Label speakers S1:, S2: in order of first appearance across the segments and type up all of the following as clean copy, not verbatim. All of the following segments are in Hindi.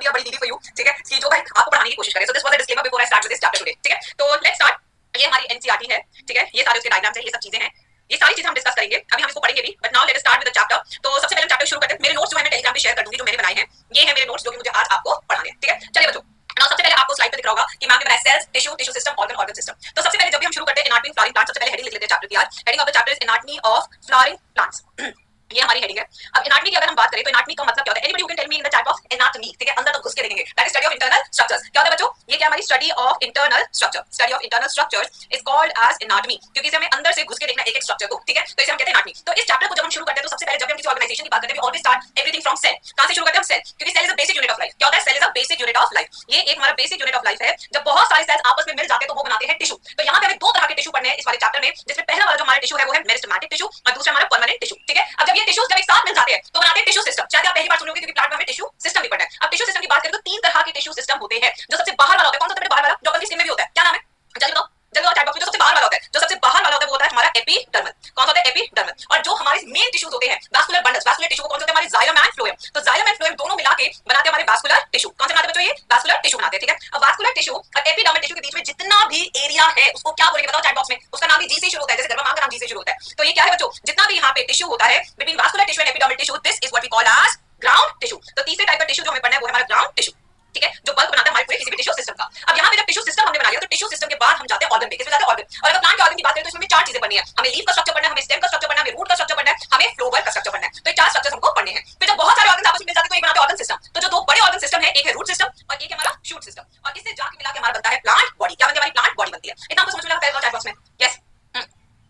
S1: बी बड़ी दीदी फॉर यू, ठीक है, कि जो भाई आपको पढ़ाने की कोशिश करे। So this was the disclaimer before I start with this chapter today, ठीक है। तो लेट्स स्टार्ट। ये हमारी एनसीईआरटी है, ठीक है, ये सारे उसके डायग्राम्स हैं, ये सब चीजें हैं, ये सारी चीजें हम डिस्कस करेंगे, अभी हम इसको पढ़ेंगे भी, but now let us start with the chapter. तो सबसे पहले हम चैप्टर शुरू करते हैं। मेरे नोट्स जो है मैं टेलीग्राम पे शेयर कर दूंगी, जो मैंने बनाए हैं, ये है मेरे नोट्स जो कि मुझे आज आपको पढ़ाने हैं, ठीक है। चलिए बच्चों, नाउ सबसे पहले आपको स्लाइड पे दिख रहा होगा कि मैम ने बनाया cells, tissue, tissue system, organ, organ system. तो सबसे पहले जब भी हम शुरू करते हैं एनाटॉमी फ्लावरिंग प्लांट, सबसे पहले हेडिंग लिख लेते हैं चैप्टर की। आज heading of the chapter is anatomy of flowering plants. ये हमारी हेडिंग है। अब एनाटॉमी की अगर हम बात करें तो एनाटॉमी का मतलब क्या होता है? Anybody who can tell me in the type of anatomy, ठीक है, अंदर तक घुस के देखेंगे, that is study of internal structures. क्या होता है बच्चों? ये क्या हमारी study of internal structure, study of internal structures is called as anatomy, क्योंकि इसे हमें अंदर से घुस के देखना एक एक स्ट्रक्चर को, ठीक है, तो इसे हम कहते हैं एनाटॉमी। तो इस चैप्टर को जब हम शुरू करते हैं तो सबसे पहले जब हम किसी ऑर्गेनाइजेशन की बात करते हैं we always start everything from cell. कहां से शुरू करते हैं हम? सेल, क्योंकि cell is a basic unit of life. क्या होता है? Cell is a basic unit of life. ये एक हमारा बेसिक यूनिट ऑफ लाइफ है। जब बहुत सारे सेल्स आपस में मिल जाते हैं तो वो बनाते हैं टिश्यू। तो यहां पे हमें दो तरह के टिश्यू पढ़ने हैं इस वाले चैप्टर में, जिसमें पहला वाला जो हमारा टिश्यू है वो है मेरिस्टेमेटिक टिश्यू और दूसरा हमारा परमानेंट टिश्यू, ठीक है। अब जब ये टिश्यूज जब एक साथ मिल जाते हैं तो बनाते हैं टिश्यू सिस्टम। शायद आप पहली बार सुनोगे क्योंकि प्लांट में हमें टिश्यू सिस्टम भी पढ़ना है। अब टिश्यू सिस्टम की बात करें तो तीन तरह के टिश्यू सिस्टम होते हैं। जो सबसे बाहर वाला होता है, कौन सा सबसे बाहर वाला? जो अपनी स्किन में भी होता है, क्या नाम है? जल्दी बताओ, जल्दी बताओ चैट बॉक्स में। जो सबसे बाहर वाला होता है, जो सबसे बाहर वाला होता है वो होता है हमारा एपिडर्मल। कौन सा होता है? एपिडर्मल। और जो हमारे मेन टिश्यूज होते हैं वैस्कुलर बंडल्स, वैस्कुलर टिश्यू को कौन सा होता है? हमारे जाइलम एंड फ्लोएम। तो जाइलम एंड फ्लोएम दोनों मिला के बनाते हैं हमारे वैस्कुलर टिश्यू। कौन से बनाते हैं बच्चों? ये वैस्कुलर टिश्यू बनाते हैं, ठीक है। अब वैस्कुलर टिश्यू और एपिडर्मल टिश्यू के बीच में जितना भी एरिया है उसको क्या बोलेंगे बताओ चैट बॉक्स में? उसका नाम भी जी से शुरू होता है, जैसे गर्भाधान का नाम जी से शुरू होता है। तो ये क्या है बच्चों? जितना भी यहाँ पे टिश्यू होता है between vascular tissue and epidermal tissue, this is what we call as ground tissue. तो तीसरे टाइप का टिश्यू जो हमें पढ़ना है वो है हमारा ग्राउंड टिश्यू, ठीक है, जो बल्क बनाता है हमारे पूरे किसी भी टिश्यू सिस्टम का। अब यहाँ पे जब टिश्यू सिस्टम हमने बना लिया तो टिश्यू सिस्टम के बाद हम जाते हैं ऑर्गन पे। किसमें जाते हैं? ऑर्गन। और अगर प्लांट के ऑर्गन की बात करें तो इसमें चार चीजें पढ़नी है। हमें लीफ का स्ट्रक्चर पढ़ना है, हमें स्टेम का स्ट्रक्चर पढ़ना है, हमें रूट का स्ट्रक्चर पढ़ना है, हमें फ्लोवर का स्ट्रक्चर पढ़ना है। तो ये चार स्ट्रक्चर्स हमको पढ़ने हैं। फिर जब बहुत सारे ऑर्गन आपस में मिल जाते हैं तो एक बनाते हैं ऑर्गन सिस्टम। तो जो दो बड़े ऑर्गन सिस्टम है, एक है रूट सिस्टम और एक है हमारा शूट सिस्टम, और इससे जाके मिला के हमारा बनता है प्लांट बॉडी। क्या बनती है? हमारी प्लांट बॉडी बनती है। इतना आपको समझ में लगा? चैट बॉक्स में यस,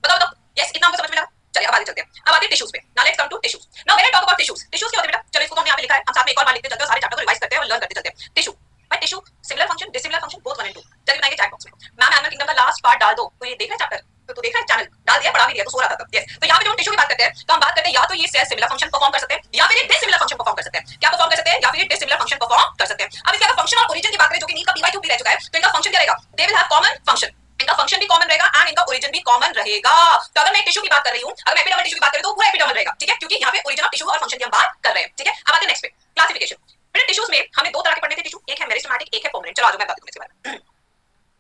S1: बताओ बताओ, यस, इतना आपको समझ में लगा? चलिए अब आगे चलते हैं। अब आते हैं टिश्यूज पे। Now let's come to tissues. Now when I talk about tissues, tissues क्या होते हैं बेटा? चलो इसको तो हमने यहाँ पे लिखा है, हम साथ में एक और बार लिखते चलते हैं, सारे चैप्टर को रिवाइज करते हैं और लर्न करते चलते हैं। टिश्यू भाई, tissue similar function, dissimilar function, both 1 and 2 जल्दी बताएंगे चैट बॉक्स में। मैम एनिमल किंगडम का लास्ट पार्ट डाल दो। तो ये देख रहा है चैप्टर, तो तू देख रहा है चैनल, डाल दिया, पढ़ा भी दिया, तो सो रहा था तब। यस, तो यहाँ पे जो टिश्यू की बात करते हैं तो हम बात करते हैं या तो ये सेल सिमिलर फंक्शन परफॉर्म कर सकते हैं या फिर ये डिसिमिलर फंक्शन परफॉर्म कर सकते हैं। क्या परफॉर्म कर सकते हैं? या फिर ये डिसिमिलर फंक्शन परफॉर्म कर सकते हैं। अब इसके अगर फंक्शन और ओरिजिन की बात करें जो कि नीट का पीवाई 2 भी रह चुका है, तो इनका फंक्शन क्या रहेगा? They will have common function. इनका फंक्शन भी कॉमन रहेगा एंड इनका ओरिजिन भी कॉमन रहेगा। तो अगर मैं टिश्यू की बात कर रही हूं, अगर मैं एपिडर्मल टिश्यू की बात करूं तो पूरा एपिडर्मल रहेगा, ठीक है, क्योंकि यहाँ पे ओरिजिन ऑफ टिश्यू और फंक्शन की हम बात कर रहे हैं, ठीक है। अब आते हैं नेक्स्ट पे, क्लासिफिकेशन। फिर टिश्यूज में हमें दो तरह के पढ़ने थे टिश्यू, एक है मेरिस्टेमेटिक, एक है परमानेंट। चलो आ जाओ मैं बात करूं इसके बारे में।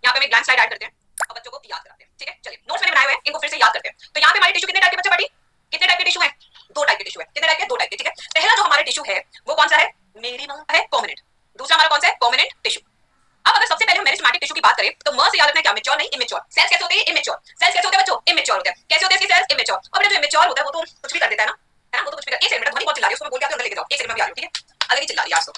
S1: यहाँ पे मैं ब्लैंक स्लाइड ऐड करते हैं और बच्चों को याद कराते हैं, ठीक है। चलिए नोट्स मैंने बनाए हुए हैं, इनको फिर से याद करते हैं। तो यहाँ पे हमारे टिश्यू कितने टाइप के बच्चे पढ़ी? कितने टाइप के टिश्यू है? दो टाइप के टिश्यू है। कितने टाइप के? दो टाइप के, ठीक है। पहला जो हमारा टिश्यू है वो कौन सा है? मिनिमम है परमानेंट। दूसरा हमारा कौन सा है? Permanent tissue. अब अगर सबसे पहले हम मेरिस्टेमेटिक टिश्यू की बात करें तो म से याद रखना क्या? मैच्योर नहीं, इमेच्योर। सेल्स कैसे होते हैं? इमेच्योर। सेल्स कैसे होते हैं बच्चों? इमेच्योर होते हैं। कैसे होते हैं इसकी सेल्स? इमेच्योर। और बेटा जो इमेच्योर होता है वो तो कुछ भी कर देता है ना, है ना, वो तो कुछ भी कर। एक सेकंड बेटा, ध्वनि बहुत चिल्ला रही है, उसको मैं बोल के अंदर लेके जाओ। एक सेकंड में भी आ रही हूं, ठीक है। अलग ही चिल्ला रही है आज तो।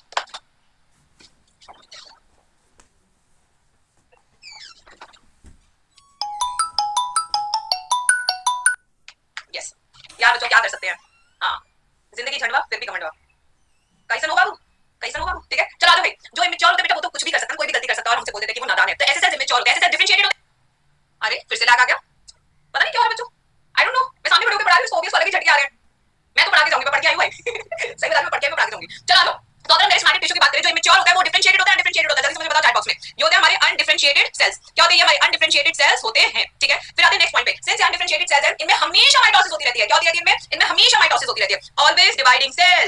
S1: यस यार बच्चों क्या कर सकते हैं? हाँ, जिंदगी झंडवा फिर भी घमंडवा। कैसन हो बाबू? कैसन हो बाबू? ठीक है। चलो आ जाओ भाई। जो इमेच्योर होता है बेटा वो तो कुछ भी कर सकता है, कोई भी गलती कर सकता है और हमसे बोल देते हैं कि वो नादान है। तो ऐसे सेल्स इमेच्योर होते हैं, ऐसे सेल्स डिफरेंशिएटेड होते हैं। अरे फिर से लैग आ गया, पता नहीं क्यों हो रहा है बच्चों, आई डोंट नो। मैं सामने खड़े होकर पढ़ा रही हूं, उसको अलग ही झटके आ रहे हैं। मैं तो पढ़ा के जाऊंगी, मैं पढ़ के आई हूं भाई सही बता रही हूं, पढ़ के मैं पढ़ा के जाऊंगी। चलो आ जाओ। तो अगर हम मेरिस्टेमेटिक टिश्यू की बात करें जो इमेच्योर होता है वो डिफरेंशिएटेड होता है, अनडिफरेंशिएटेड होता है। जल्दी से मुझे बताओ चैट बॉक्स में। ये होते हैं हमारे अनडिफरेंशिएटेड सेल्स। क्या होते हैं? ये हमारे अनडिफरेंशिएटेड सेल्स होते हैं, ठीक है। फिर आते हैं नेक्स्ट पॉइंट पे। सिंस ये अनडिफरेंशिएटेड सेल्स हैं, इनमें हमेशा माइटोसिस होती रहती है। क्या होती रहती है इनमें? इनमें हमेशा माइटोसिस होती रहती है। Always dividing cell,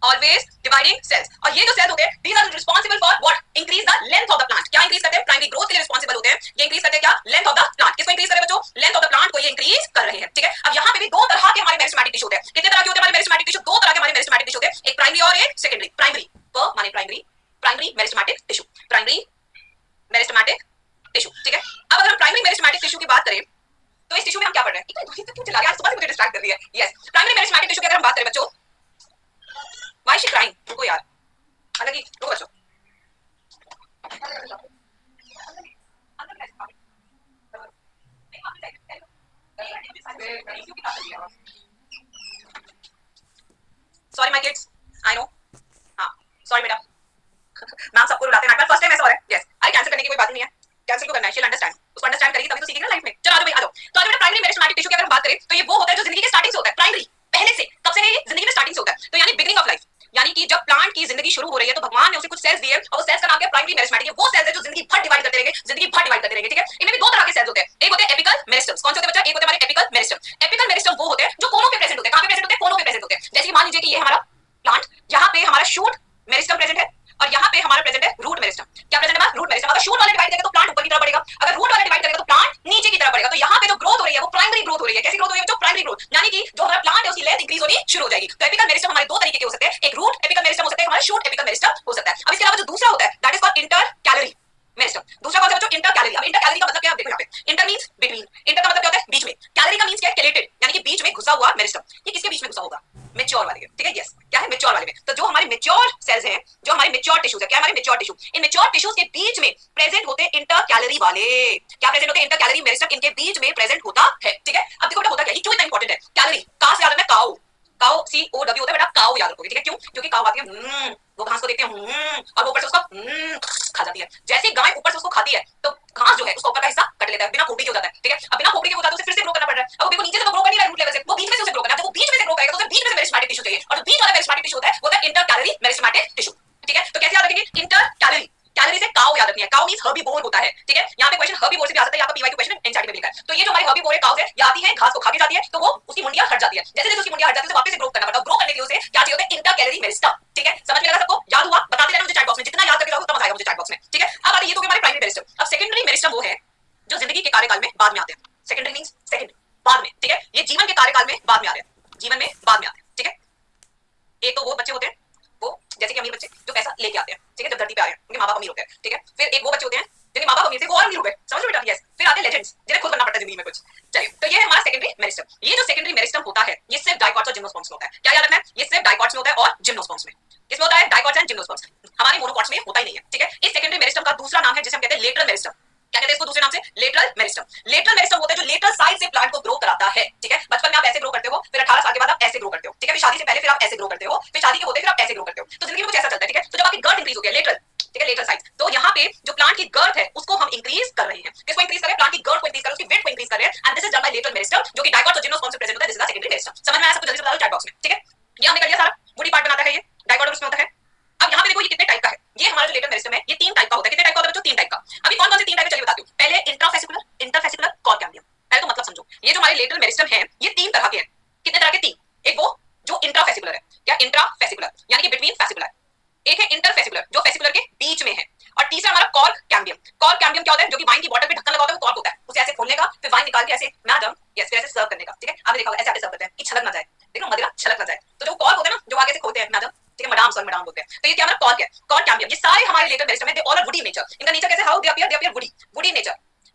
S1: always dividing cells. और ये जो सेल्स होते हैं these are responsible for what? Increase the length of the plant. क्या इंक्रीज करते हैं? प्राइमरी ग्रोथ के लिए रिस्पांसिबल होते हैं। ये इंक्रीज करते हैं क्या? Length of the plant. किसको इंक्रीज करे बच्चों? लेंथ ऑफ द प्लांट को ये इंक्रीज कर रहे हैं, ठीक है। अब यहाँ पे भी दो तरह के हमारे मेरिस्टेमेटिक टिश्यू होते हैं। कितने तरह के होते हैं हमारे मेरिस्टेमेटिक टिश्यू? दो तरह के हमारे मेरिस्टेमेटिक टिश्यू होते हैं, एक प्राइमरी और एक सेकेंडरी। प्राइमरी प माने primary, primary meristematic tissue, primary meristematic tissue, ठीक है। अब अगर हम प्राइमरी मेरिस्टेमेटिक टिश्यू की बात करें तो इस टिश्यू में हम क्या पढ़ रहे हैं? इतना ध्वनि तक क्यों चला रही है? आज सुबह से मुझे डिस्ट्रैक्ट कर रही है। यस, प्राइमरी मेरिस्टेमेटिक टिश्यू की अगर हम बात करें बच्चों, व्हाई शी क्राइंग? रुको यार, अलग ही रुको बच्चों। Sorry my kids, I know. हाँ सॉरी बेटा मैम सबको रुलाते हैं, फर्स्ट टाइम ऐसा हो रहा है। यस, अरे कैंसिल करने की कोई बात ही नहीं है, कैंसिल क्यों करना है? शी विल अंडरस्टैंड, उसको अंडरस्टैंड करेगी तभी तो सीखेगी ना लाइफ में। चलो आ जाओ भाई आ जाओ। तो आज बेटा प्राइमरी मेरिस्टेमेटिक टिश्यू की अगर हम बात करें तो ये वो होता है जो जिंदगी के स्टार्टिंग से होता है, प्राइमरी, पहले से, कब से है ये? जिंदगी में स्टार्टिंग से होता है। तो यानी बिगिनिंग ऑफ लाइफ, यानी कि जब प्लांट की जिंदगी शुरू हो रही है तो भगवान ने उसे कुछ सेल्स दिए और वो सेल्स का नाम क्या? प्राइमरी मेरिस्टेमेटिक है। वो सेल्स है जो जिंदगी भर डिवाइड करते रहेंगे, जिंदगी भर डिवाइड करते रहेंगे, ठीक है। इनमें भी दो तरह के सेल्स होते हैं, एक होते हैं एपिकल मेरिस्टम्स। कौन से होते हैं बच्चा? एक होते हैं हमारे एपिकल मेरिस्टम। एपिकल मेरिस्टम वो होते हैं जो कोनों पे प्रेजेंट होते हैं। कहां पे प्रेजेंट होते हैं? कोनों पे प्रेजेंट होते हैं। जैसे कि मान लीजिए कि ये हमारा प्लांट, यहाँ पे हमारा शूट मेरिस्टम प्रेजेंट है और यहाँ पे शूट एपिकल मेरिस्टम हो सकता है। अब इसके अलावा जो दूसरा होता है that is called inter calorie meristem. दूसरा कौन सा बच्चों? Inter calorie. अब इंटर कैलरी का मतलब क्या है? देखो यहाँ पे इंटर मींस बिटवीन, इंटर का मतलब क्या होता है? बीच में, कैलरी का मींस क्या है? कैलेटेड, यानी कि बीच में घुसा हुआ मेरिस्टम। ये किसके बीच में घुसा होगा? मैच्योर वाले के, ठीक है? यस, क्या है? मैच्योर वाले में। तो जो हमारे मैच्योर सेल्स हैं, जो हमारे मैच्योर टिश्यूज है, क्या हमारे mature tissue, in mature tissues के बीच में प्रेजेंट होते हैं इंटर कैलरी वाले। क्या प्रेजेंट होते हैं? इंटर कैलरी मेरिस्टम इनके बीच में प्रेजेंट होता है, ठीक है? अब देखो बेटा होता क्या है, ये क्यों इतना इंपॉर्टेंट है? कैलरी का से याद रखना, काउ, काउ सी ओ डब्ल्यू होता है बेटा, काउ याद रखोगे, ठीक है? क्यों? क्योंकि काउ आती है, वो घास को देखते हैं, और वो ऊपर से उसको खा जाती है। जैसे गाय ऊपर से उसको खाती है तो घास जो है उसका ऊपर का हिस्सा कट लेता है, बिना खोपड़ी के हो जाता है, ठीक है? अब बिना खोपड़ी के हो जाता है उसे फिर से ग्रो करना पड़ रहा है। अब वो देखो नीचे से तो ग्रो कर नहीं रहा है रूट लेवल से, वो बीच में से उसे ग्रो करना है। जब वो बीच में से ग्रो करेगा तो उसे बीच में से मेरिस्टेमेटिक टिश्यू चाहिए, और जो बीच वाला मेरिस्टेमेटिक टिश्यू होता है वो होता है इंटर कैलरी मेरिस्टेमेटिक टिश्यू, ठीक है? तो कैसे याद रखेंगे? इंटर कैलरी, कैलरी से काउ याद रखनी है। काउ मींस हर्बीवोर होता है, ठीक है? यहाँ पे क्वेश्चन हर्बीवोर से भी आ सकता है, यहाँ पे पीवाईक्यू क्वेश्चन एनसीईआरटी में लिखा है। तो ये जो हमारी हर्बीवोर है काउ है, ये आती है घास को खा के जाती है, तो वो उसकी मुंडियां हट जाती है। जैसे जैसे उसकी मुंडियां हट जाती है उसे वापस से ग्रो करना पड़ता है। ग्रो करने के लिए उसे क्या चाहिए होता है? इंटर कैलरी मेरिस्टम, ठीक है? समझ में लगा सबको? याद हुआ? बताते रहना मुझे चैट बॉक्स में, जितना याद करके जाओगे उतना मजा आएगा मुझे चैट बॉक्स में, ठीक है? अब आते ये तो हमारे प्राइमरी मेरिस्टम। अब सेकेंडरी मेरिस्टम वो है जो जिंदगी के कार्यकाल में बाद में आते हैं। सेकेंडरी मींस सेकंड, बाद में, ठीक है? ये जीवन के कार्यकाल में बाद में आ रहे हैं, जीवन में बाद में आते हैं, ठीक है? एक तो वो बच्चे होते हैं, वो जैसे कि अमीर बच्चे जो पैसा लेके आते हैं, ठीक है? जब धरती पे आ रहे हैं उनके माँ बाप अमीर होते हैं, ठीक है? फिर एक वो बच्चे होते हैं जिनके माँ बाप अमीर थे, वो और अमीर हो गए, समझ लो बेटा? यस। फिर आते हैं लेजेंड्स, जिन्हें खुद करना पड़ता है जिंदगी में कुछ। चलिए, तो ये है हमारा सेकेंडरी मेरिस्टम। ये जो सेकेंडरी मेरिस्टम होता है ये सिर्फ डाइकॉट्स और जिम्नोस्पर्म्स में होता है। क्या याद रखना है? ये सिर्फ डाइकॉट्स में होता है और जिम्नोस्पर्म्स में। किसमें होता है? Dicots and gymnosperms. हमारे मोनोकॉट्स में होता ही नहीं है, ठीक है? इस सेकेंडरी मेरिस्टम का दूसरा नाम है जिसे हम कहते हैं लेटरल मेरिस्टम। क्या कहते हैं इसको दूसरे नाम से? Lateral meristem. लेटरल मेरिस्टम होता है जो लेटरल साइड से प्लांट को ग्रो कराता है, ठीक है? बचपन में आप ऐसे ग्रो करते हो, फिर 18 साल के बाद आप ऐसे ग्रो करते हो, ठीक है? फिर शादी से पहले फिर आप ऐसे ग्रो करते हो, फिर शादी के होते फिर आप ऐसे ग्रो करते हो। तो जिंदगी में कुछ ऐसा चलता है, ठीक है? तो जब आपकी गर्थ इंक्रीज होती है, लेटरल, ठीक है? लेटरल साइड, तो यहाँ पे जो प्लांट की गर्थ है उसको हम इंक्रीज कर रहे हैं। किसको इंक्रीज कर रहे हैं? प्लांट की गर्थ को इंक्रीज कर रहे हैं, उसकी वेट को इंक्रीज कर रहे हैं, and this is done by lateral meristem, जो कि डाइकॉट्स और जिम्नोस्पर्म्स में प्रेजेंट होता है। This is the secondary meristem. समझ में आया सबको? जल्दी से बता दो चैट बॉक्स में, ठीक है? ये हमने कर लिया सारा, बॉडी पार्ट बनाता है ये, डाइकॉट और उसमें होता है। अब यहाँ पे देखो ये कितने टाइप का है। ये हमारा जो लेटरल मेरिस्टम है ये 3 टाइप का होता है। कितने टाइप का होता है बच्चों? 3 टाइप का। अभी कौन कौन से 3 टाइप है चलिए बताती हूँ। पहले इंट्राफेसिकुलर, इंटरफेसिकुलर, कॉर कैम्बियम। पहले तो मतलब समझो, ये जो हमारे लेटरल मेरिस्टम है ये 3 तरह के हैं। कितने तरह के? 3। एक वो जो इंट्राफेसिकुलर है, क्या? इंट्राफेसिकुलर यानी कि बिटवीन फेसिकुलर। एक है इंटरफेसिकुलर जो फेसिकुलर के बीच में है, और तीसरा हमारा कॉर्क कैम्बियम। कॉर्क कैम्बियम क्या होता है? जो कि वाइन की बोतल पे ढक्कन लगा होता है, वो कॉर्क होता है। उसे ऐसे खोलने का, फिर वाइन निकाल के ऐसे मैडम, यस, फिर ऐसे सर्व करने का, ठीक है? आपने देखा होगा ऐसे आके सर्व करते हैं कि छलक ना जाए, देखो मदिरा छलक ना जाए। तो जो कॉर्क होता है ना, जो आगे से खोलते हैं मैडम, ठीक है? मैडम, सॉरी मैडम बोलते हैं। तो ये क्या हमारा कॉर्क है, कॉर्क कैम्बियम। ये सारे हमारे लेटरल मेरिस्टम में, they all are woody nature. इनका नेचर कैसे? How they appear? They appear woody, woody nature,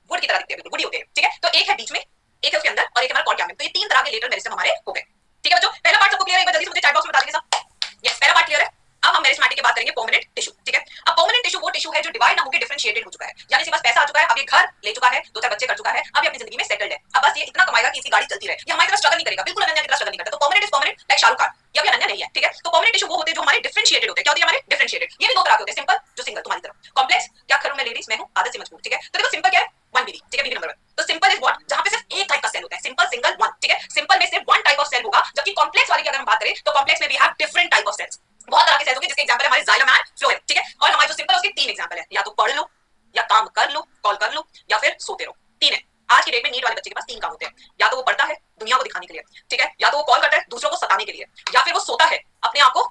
S1: wood की तरह दिखते हैं, वुडी होते हैं, ठीक है? तो एक है बीच में, एक है उसके अंदर, और एक हमारा कॉर्क कैम्बियम। तो ये 3 तरह के लेटरल मेरिस्टम हमारे हो गए, ठीक है बच्चों? पहला पार्ट सबको क्लियर है? एक बार जल्दी से मुझे चैट बॉक्स में बता दीजिए सब। यस, पहला पार्ट क्लियर है। अब हम मेरिस्टेमेटिक की बात करेंगे परमानेंट टिश्यू, ठीक है? अब परमानेंट टिश्यू वो टिश्यू है जो डिवाइड ना होकर डिफरेंशिएटेड हो चुका है, यानी इसके पास पैसा आ चुका है, अब ये घर ले चुका है, 2-4 बच्चे कर चुका है, अब ये अपनी जिंदगी में सेटल्ड है। अब बस ये इतना कमाएगा कि इसकी गाड़ी चलती रहे, ये हमारी तरह स्ट्रगल नहीं करेगा, बिल्कुल अनन्या की तरह स्ट्रगल नहीं करता। तो permanent is permanent like Shahrukh Khan, ये भी अनन्या नहीं है, ठीक है? तो परमानेंट टिश्यू वो होते हैं जो हमारे डिफरेंशिएटेड होते हैं। क्या होते हैं हमारे? डिफरेंशिएटेड। ये भी 2 तरह के होते हैं, सिंपल जो सिंगल तुम्हारी तरह, कॉम्प्लेक्स क्या करूं मैं लेडीज, मैं हूं आदत से मजबूर, ठीक है? तो देखो सिंपल क्या है? 1 बीबी, ठीक है? बीबी नंबर 1। तो सिंपल इज व्हाट? जहां पे सिर्फ एक टाइप का सेल होता है, सिंपल सिंगल 1, ठीक है? सिंपल में सिर्फ 1 टाइप ऑफ सेल होगा, जबकि कॉम्प्लेक्स वाली की अगर हम बात करें तो कॉम्प्लेक्स में we have different type of cells. बहुत तरह के सेल्स होंगे, जिसके एग्जांपल है हमारे जाइलम एंड फ्लोएम, ठीक है? और हमारे जो सिंपल है उसके 3 एग्जांपल है, या तो पढ़ लो, या काम कर लो, कॉल कर लो, या फिर सोते रहो। 3 है। आज की डेट में नीट वाले बच्चे के पास 3 काम होते हैं, या तो वो पढ़ता है दुनिया को दिखाने के लिए, ठीक है? या तो वो कॉल करता है दूसरों को सताने के लिए, या फिर वो सोता है अपने आप को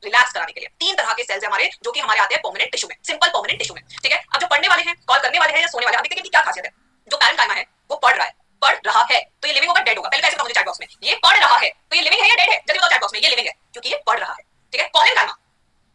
S1: रिलैक्स कराने के लिए। 3 तरह के सेल्स है हमारे, जो कि हमारे आते हैं परमानेंट टिश्यू में, सिंपल परमानेंट टिश्यू में, ठीक है? अब जो पढ़ने वाले हैं, कॉल करने वाले हैं या सोने वाले हैं, देखते हैं कि क्या खासियत है। जो पैरेंकाइमा है वो पढ़ रहा है, पढ़ रहा है, तो ये लिविंग होगा डेड होगा? पहले कैसे बताओ मुझे चैट बॉक्स में। ये पढ़ रहा है तो ये लिविंग है या डेड है? जल्दी बताओ चैट बॉक्स में। ये लिविंग है क्योंकि ये पढ़ रहा है, ठीक है? कॉलेनकाइमा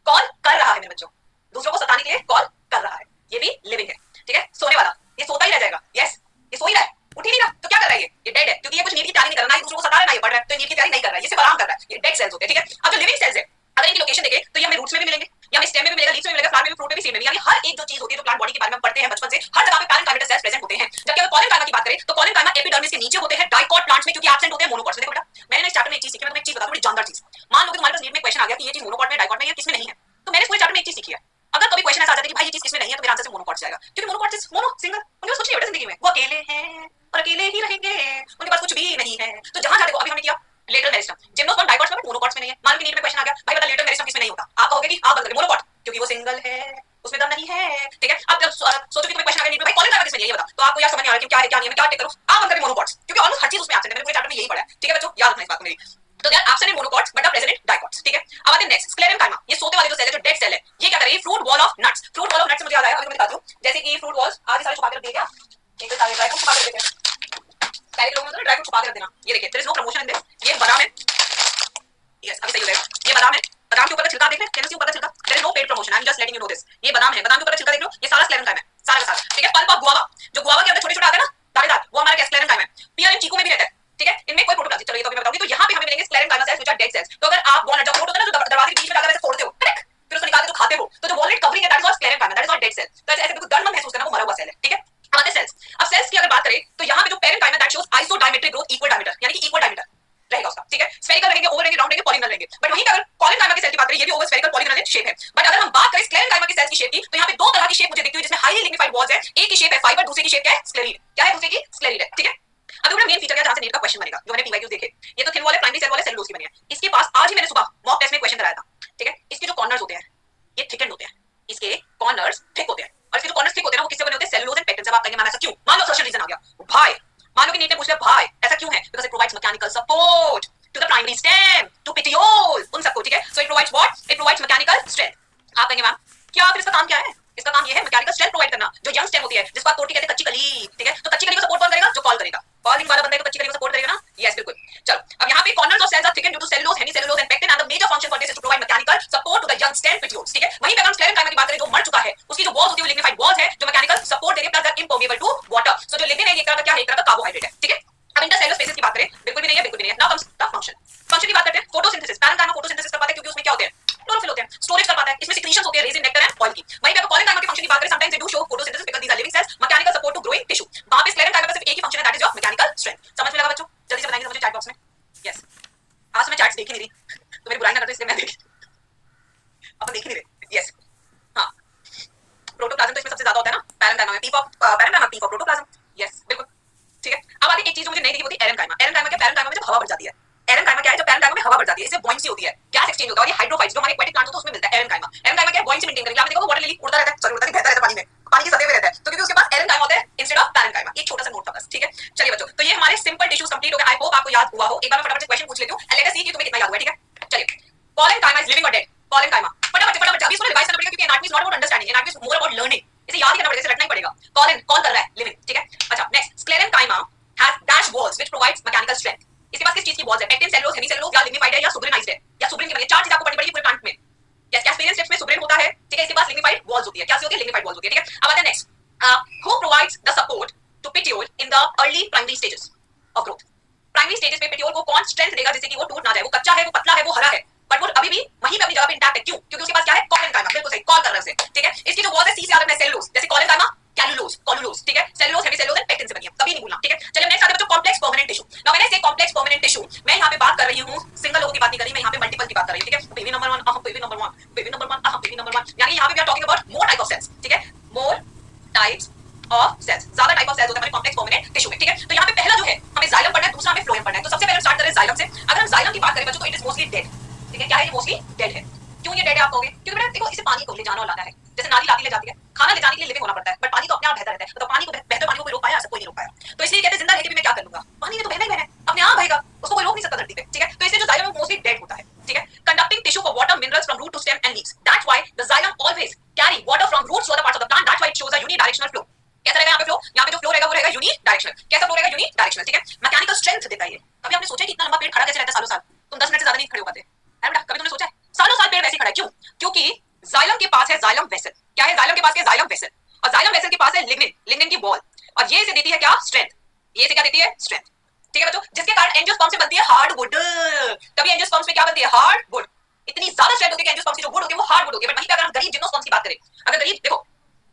S1: कॉल कर रहा है मेरे बच्चों, दूसरों को सताने के लिए कॉल कर रहा है, ये भी लिविंग है, ठीक है? सोने वाला ये सोता ही रह जाएगा, यस, ये सो ही रहा है, उठ ही नहीं रहा, तो क्या कर रहा है? ये डेड है क्योंकि ये कुछ नींद की तैयारी नहीं कर रहा, ना ही दूसरों को सता रहा है, ना ये पढ़ रहा है, तो नींद की तैयारी नहीं कर रहा है, ये सिर्फ आराम कर रहा है। ये डेड सेल्स होते हैं, ठीक है? अब जो लिविंग सेल्स है अगर इनकी लोकेशन देखें तो ये हमें रूट्स में भी मिलेंगे, या हमें स्टेम में भी मिलेगा, लीव्स में मिलेगा, फ्लावर में भी, फ्रूट में भी, सीड में भी, यानी हर एक जो चीज होती है जो प्लांट बॉडी के बारे में पढ़ते हैं बचपन से, हर जगह पे पैरेंकाइमा सेल्स प्रेजेंट होते हैं। जबकि अगर कॉलेनकाइमा की बात करें तो कॉलेनकाइमा एपिडर्मिस के नीचे होते हैं, डाइकॉट प्लांट्स में, क्योंकि एब्सेंट होते हैं मोनोकॉट्स में। देखो बेटा मैंने इस चैप्टर में एक चीज सीखी, मैं तुम्हें एक चीज बता दूं, बड़ी जानदार चीज। मान लो कि तुम्हारे पास नीट में क्वेश्चन आ गया कि ये चीज मोनोकॉट में, डाइकॉट में, या किसमें नहीं है, तो मैंने पूरे चैप्टर में एक चीज सीखी है। अगर कभी क्वेश्चन ऐसा आ जाता है कि भाई ये चीज किसमें नहीं है, तो मेरा आंसर सिर्फ मोनोकॉट जाएगा, क्योंकि मोनोकॉट इज मोनो, सिंगल, उनके पास कुछ नहीं है जिंदगी में, वो अकेले हैं और अकेले ही रहेंगे, उनके पास कुछ भी नहीं है। तो जहां जा देखो, अभी हमने किया लेटरल मेरिस्टम, जिम्नोस्पर्म डाइकॉट्स में, मोनोकॉट्स में नहीं है। मान लो नीट में क्वेश्चन आ गया, भाई बता लेटरल मेरिस्टम किसमें नहीं होता, आप कहोगे कि आप बता मोनोकॉट, क्योंकि वो सिंगल है, उसमें दम नहीं है, ठीक है? अब जब सोचो कि तुम्हें क्वेश्चन आ गया नीट में, भाई कॉलेनकाइमा किसमें नहीं है ये बता, तो आपको यार समझ नहीं आ रहा कि क्या है क्या नहीं है, मैं क्या टिक करूं, आप बंद करें मोनोकॉट्स, क्योंकि ऑलमोस्ट हर चीज उसमें एब्सेंट है, मैंने पूरे चैप्टर में यही पढ़ा है, ठीक है बच्चों? याद रखना इस बात को मेरी। तो यार absent in monocots but present in dicots, ठीक है? अब आते हैं नेक्स्ट, स्क्लेरेनकाइमा। ये सोते वाले जो सेल है, जो डेड सेल है, ये क्या करेगी? Fruit wall of nuts. Fruit wall of nuts से मुझे याद आया, अभी मैं दिखाती हूं, जैसे कि फ्रूट वॉल्स आधे सारे छुपा के रख दिए क्या, एक तो सारे ड्राई फ्रूट छुपा के रख देते हैं, पहले के लोग होते हैं ड्राई फ्रूट छुपा के रख देना। ये देखिए there is no promotion in this, ये बादाम है, यस अभी सही हो जाएगा, ये बादाम है, बादाम के ऊपर का छिलका देख ले, कैन यू सी ऊपर का छिलका? There is no paid promotion, I am just letting you know this. ये बादाम है, बादाम के ऊपर का छिलका देख लो, ये सारा स्क्लेरेंकाइम है, सारा का सारा, ठीक है। पल्प ऑफ गुआवा, जो गुआवा के अंदर छोटे-छोटे आते हैं ना, दानेदार, वो हमारा क्या स्क्लेरेंकाइम है। पियर इन चीकू में भी रहता है, ठीक है। इनमें कोई प्रोटोप्लाज्म, चलो ये तो मैं बताऊंगी। तो यहाँ पे हमें मिलेंगे sclerenchyma cells which are dead cells. तो अगर आप वॉलनट जब होता है ना, जो दरवाजे के बीच में जाकर ऐसे तोड़ते हो, करेक्ट, फिर उसको निकाल के जो खाते हो, तो जो वॉलनट कवरिंग है that is not sclerenchyma, that is not dead cell. तो ऐसे बिल्कुल दर्द मत महसूस करना, वो मरा हुआ सेल है, ठीक है। अब आते हैं सेल्स। अब सेल्स की अगर बात करें तो यहाँ पे जो parenchyma that shows isodiametric growth, equal diameter, यानी कि इक्वल डायमीटर रहेगा उसका, ठीक है। स्फेरिकल रहेंगे, ओवल रहेंगे, राउंड रहेंगे, पॉलीगोनल रहेंगे। बट वहीं पे अगर कॉलेनकाइमा की सेल की बात करें, ये भी ओवल स्फेरिकल पॉलीगोनल शेप है। बट अगर हम बात करें स्क्लेरेंकाइमा की सेल्स की शेप की, तो यहाँ पे दो तरह की शेप मुझे दिखती है, जिसमें हाईली लिग्निफाइड वॉल्स है। एक की शेप है फाइबर, दूसरे की शेप क्या है? स्क्लेरीड। क्या है दूसरे की? स्क्लेरीड है, ठीक है। अब देखो मेन फीचर क्या, जहां से नीट का क्वेश्चन बनेगा, जो मैंने पीवाईक्यू देखे, ये तो थिन वॉल है, प्राइमरी सेल वॉल है, सेलुलोज की बनी है। इसके पास आज ही मैंने सुबह मॉक टेस्ट में क्वेश्चन कराया था, ठीक है। इसके जो कॉर्नर्स होते हैं ये थिकन्ड होते हैं, इसके कॉर्नर्स थिक होते हैं, और इसके जो कॉर्नर्स थिक होते हैं ना, वो किससे बने होते हैं? सेलुलोज एंड पेक्टिन से। आप कहेंगे मैम ऐसा क्यों? मान लो सर्शन रीजन आ गया भाई, मान लो कि नीट ने पूछ लिया भाई ऐसा क्यों है, because it provides mechanical support to the primary stem, to petiole, उन सबको, ठीक है। So it provides what? It provides mechanical strength. आप कहेंगे मैम क्या, फिर इसका काम क्या है? इसका काम ये है मैकेनिकल स्ट्रेंथ प्रोवाइड करना। जो यंग स्टेम होती है, जिसको आप तोड़के कहते हैं कच्ची कली, ठीक है। तो कच्ची कली को सपोर्ट कौन करेगा? जो कॉल करेगा। कॉलिंग वाला बंदा है तो कच्ची कली को सपोर्ट करेगा ना, यस बिल्कुल। चलो अब यहाँ पे corners of cells are thickened due to cellulose, hemicellulose and pectin, and the major function for this is to provide mechanical support to the young stem petioles, ठीक है। वहीं पे अगर हम स्क्लेरेंकाइमा की बात करें, जो मर चुका है, उसकी जो वॉल्स होती है वो लिग्निफाइड वॉल्स है, जो मैकेनिकल सपोर्ट देंगे, plus that impermeable to water. So जो लिग्निन है, एक तरह का क्या है? एक तरह का कार्बोहाइड्रेट है, ठीक है। अब इंटरसेलुलर स्पेसेस की बात करें, बिल्कुल भी नहीं है, बिल्कुल भी नहीं है। Now comes the function. Function की बात करते हैं। फोटोसिंथेसिस, पैरेंकाइमा फोटोसिंथेसिस कर पाता है, क्योंकि उसमें क्या होते हैं? क्लोरोफिल होते हैं, स्टोरेज कर पाता है, इसमें सिक्रीशंस होती है, रेजिन, नेक्टर एंड ऑयल की। वहीं पे अगर कॉलेनकाइमा के फंक्शन की बात करें, sometimes they do show photosynthesis because these are living cells, mechanical support to growing tissue. वहां पे स्क्लेरेंकाइमा का सिर्फ एक ही फंक्शन है, that is your mechanical strength. समझ में लगा बच्चों? जल्दी से बताएंगे मुझे चैट बॉक्स में। यस, आज मैं चैट्स देख ही नहीं रही, तो मेरी बुराई ना करते इसलिए मैं देख, अपन देख ही नहीं रहे। यस, हां, प्रोटोप्लाज्म तो इसमें सबसे ज्यादा होता है ना, पैरेंकाइमा में, P for parenchyma, P for protoplasm, yes बिल्कुल, ठीक है। अब आगे एक चीज मुझे नहीं दिखी, वो थी एरेनकाइमा। एरेनकाइमा क्या? पैरेंकाइमा में जब हवा बढ़ जाती है, एरेनकाइमा क्या है? जब पैरेंकाइमा में हवा बढ़ जाती है, इससे बॉयंसी होती है, गैस एक्सचेंज होता है, और ये हाइड्रोफाइट्स जो हमारे एक्वाटिक प्लांट्स होते हैं उसमें मिलता है एरेनकाइमा। एरेनकाइमा क्या है? बॉयंसी मेंटेन करेगा। आप देखो वाटर लिली उड़ता रहता है, सॉरी उड़ता नहीं, बहता रहता है पानी में, पानी की सतह पे रहता है, तो क्योंकि उसके पास एरेनकाइमा होता है इंस्टेड ऑफ पैरेंकाइमा। एक छोटा सा नोट था बस, ठीक है। चलिए बच्चों, तो ये हमारे सिंपल टिश्यूज कंप्लीट हो गए। आई होप आपको याद हुआ हो। एक बार मैं फटाफट से क्वेश्चन पूछ लेती हूं एंड लेट अस सी कि तुम्हें कितना याद हुआ, ठीक है। चलिए, कॉलेनकाइमा इज लिविंग और डेड? कॉलेनकाइमा फटाफट फटाफट अभी इसको रिवाइज करना पड़ेगा, क्योंकि anatomy is not about understanding, anatomy is more about learning. इसे याद ही करना पड़ेगा, इसे रटना ही पड़ेगा। कॉलेन कौन कर रहा है? लिविंग, ठीक है। अच्छा next, sclerenchyma has dash walls which provides mechanical strength. इसके पास किस चीज की वॉल्स है? पेक्टिन, सेलुलोज, हेमीसेलुलोज, या लिग्निफाइड है, या सुब्रेनाइज्ड है, या सुब्रेन की बनी है। चार चीज आपको पढ़नी पड़ेगी पूरे प्लांट में। यस, कैस्पेरियन स्टेप्स में सुब्रेन होता है, ठीक है। इसके पास लिग्निफाइड वॉल्स होती है, क्या होती है? लिग्निफाइड वॉल्स होती है, ठीक है। अब आते हैं next, who provides the support to petiole in the early primary stages of growth. Primary stages में पेटियोल को कौन स्ट्रेंथ देगा, जिससे कि वो टूट ना जाए? वो कच्चा है, वो पतला है, वो हरा है, बट वो अभी भी वहीं पे अपनी जगह पे इंटैक्ट है। क्यों? क्योंकि उसके पास क्या है? कॉलेनकाइमा, बिल्कुल सही, कॉल कर रहा है उसे, ठीक है। इसकी जो वॉल्स है, सी से याद रखना है, सेलुलोज, जैसे कॉलेनकाइमा कैलुलोज, कॉलुलोज, ठीक है। सेलुलोज, हेमीसेलुलोज एंड पेक्टिन से बनी है, कभी नहीं भूलना, ठीक है। चलिए नेक्स्ट आते हैं बच्चों, complex permanent tissue. Now when आई से कॉम्प्लेक्स परमानेंट टिश्यू, मैं यहां पे बात कर रही हूं सिंगल लोगों की बात नहीं कर रही, मैं यहां पे मल्टीपल की बात कर रही हूं, ठीक है। Baby number 1, baby number 1, baby number 1, baby number 1, यानी यहां पे we are talking about more type of cells, ठीक है। मोर टाइप्स ऑफ सेल्स, ज्यादा टाइप ऑफ सेल्स होते हैं हमारे कॉम्प्लेक्स परमानेंट टिश्यू में, ठीक है। तो यहां पे पहला जो है हमें जाइलम पढ़ना है, दूसरा हमें फ्लोएम पढ़ना है। तो सबसे पहले स्टार्ट करें जाइलम से। अगर हम जाइलम की बात करें बच्चों, तो इट इज मोस्टली डेड, ठीक है। क्या है? ये मोस्टली डेड है। क्यों ये डेड है आप कहोगे? क्योंकि बेटा देखो, इसे पानी को ले जाना और लाना है, जैसे नाली लाती ले जाती है, खाना ले जाने के लिए लिविंग होना पड़ता है, बट पानी तो अपने आप बहता रहता है। तो पानी को बहते पानी को कोई रोक पाया? ऐसा कोई नहीं रोक पाया। तो इसलिए कहते हैं जिंदा रह के भी मैं क्या कर लूंगा, पानी ने तो बहना ही बहना है, अपने आप बहेगा, उसको कोई रोक नहीं सकता धरती पे, ठीक है। तो इसलिए जो जाइलम है मोस्टली डेड होता है, ठीक है। Conducting tissue for water minerals from root to stem and leaves, that's why the xylem always carry water from roots to other parts of the plant, that's why it shows a unidirectional flow. कैसा रहेगा यहाँ पे फ्लो? यहाँ पे जो फ्लो रहेगा वो रहेगा यूनिडायरेक्शनल। कैसा फ्लो रहेगा? यूनिडायरेक्शनल, ठीक है। मैकेनिकल स्ट्रेंथ देता है ये। कभी आपने सोचा कि इतना लंबा पेड़ खड़ा कैसे रहता है सालों साल? तुम 10 मिनट से ज्यादा नहीं खड़े हो पाते, है बेटा? कभी तुमने सोचा है? सालों साल पेड़ वैसे ही खड़ा है, क्यों? क्योंकि जाइलम के पास है जाइलम वेसल। क्या है जाइलम के पास? Xylem vessel. और जाइलम वेसल के पास है लिग्निन, लिग्निन की बॉल, और ये इसे देती है क्या? स्ट्रेंथ। ये इसे क्या देती है? स्ट्रेंथ, ठीक है बच्चों। जिसके कारण एंजियोस्पर्म से बनती है हार्डवुड। तभी एंजियोस्पर्म में क्या बनती है? हार्डवुड। इतनी ज्यादा स्ट्रेंथ होती है कि एंजियोस्पर्म की जो वुड होती है वो हार्डवुड होती है। बट वहीं पे अगर हम गरीब जिम्नोस्पर्म की बात करें, अगर गरीब देखो,